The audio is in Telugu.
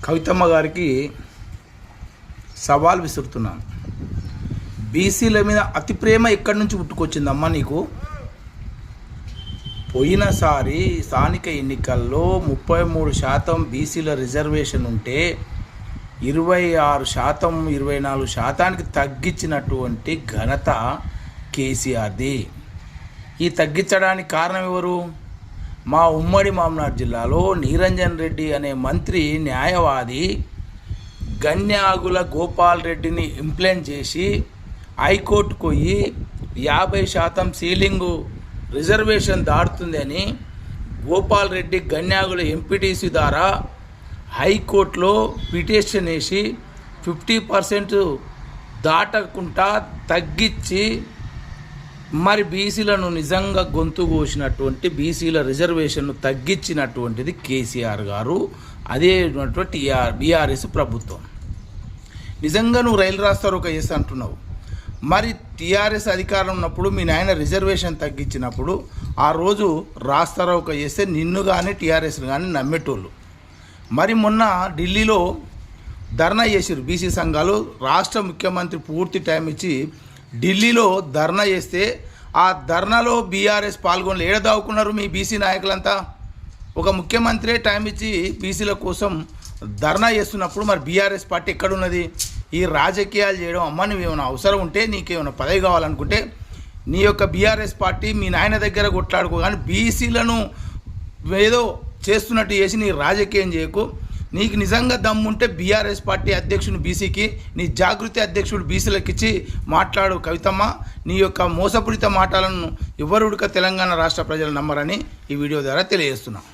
కవితమ్మ గారికి సవాల్ విసురుతున్నాను. బీసీల మీద అతి ప్రేమ ఎక్కడి నుంచి పుట్టుకొచ్చిందమ్మా నీకు? పోయినసారి స్థానిక ఎన్నికల్లో 33% బీసీల రిజర్వేషన్ ఉంటే 26%, 24% తగ్గించినటువంటి ఘనత కేసీఆర్ది. ఈ తగ్గించడానికి కారణం ఎవరు? మా ఉమ్మడి మామనాడు జిల్లాలో నిరంజన్ రెడ్డి అనే మంత్రి న్యాయవాది గన్యాగుల గోపాల్ రెడ్డిని ఇంప్లెంట్ చేసి హైకోర్టుకు పోయి 50% సీలింగు రిజర్వేషన్ దాటుతుంది అని గోపాల్ రెడ్డి గన్యాగుల ఎంపీటీసీ ద్వారా హైకోర్టులో పిటిషన్ వేసి 50% దాటకుండా తగ్గించి మరి బీసీలను నిజంగా గొంతు కోసినటువంటి బీసీల రిజర్వేషన్ను తగ్గించినటువంటిది కేసీఆర్ గారు, అదే బీఆర్ఎస్ ప్రభుత్వం. నిజంగా నువ్వు రైలు రాస్తారు ఒక చేస్తా అంటున్నావు. మరి టీఆర్ఎస్ అధికారం ఉన్నప్పుడు మీ నాయన రిజర్వేషన్ తగ్గించినప్పుడు ఆ రోజు రాస్తారోక చేస్తే నిన్ను కానీ టీఆర్ఎస్ని కానీ నమ్మేటోళ్ళు. మరి మొన్న ఢిల్లీలో ధర్నా చేసారు బీసీ సంఘాలు. రాష్ట్ర ముఖ్యమంత్రి పూర్తి టైం ఇచ్చి ఢిల్లీలో ధర్నా చేస్తే ఆ ధర్నాలో బీఆర్ఎస్ పాల్గొనలు ఏడదావుకున్నారు మీ బీసీ నాయకులంతా. ఒక ముఖ్యమంత్రి టైం ఇచ్చి బీసీల కోసం ధర్నా చేస్తున్నప్పుడు మరి బీఆర్ఎస్ పార్టీ ఎక్కడున్నది? ఈ రాజకీయాలు చేయడం అమ్మ, నువ్వేమైనా అవసరం ఉంటే నీకేమైనా పదవి కావాలనుకుంటే నీ యొక్క బీఆర్ఎస్ పార్టీ మీ నాయన దగ్గర కొట్లాడుకో, కానీ బీసీలను ఏదో చేస్తున్నట్టు చేసి నీ రాజకీయం చేయకు. నీకు నిజంగా దమ్ముంటే బీఆర్ఎస్ పార్టీ అధ్యక్షుని బీసీకి, నీ జాగృతి అధ్యక్షుడు బీసీలకు ఇచ్చి మాట్లాడు కవితమ్మ. నీ యొక్క మోసపూరిత మాటలను ఎవరుడిక తెలంగాణ రాష్ట్ర ప్రజలు నమ్మరని ఈ వీడియో ద్వారా తెలియజేస్తున్నాం.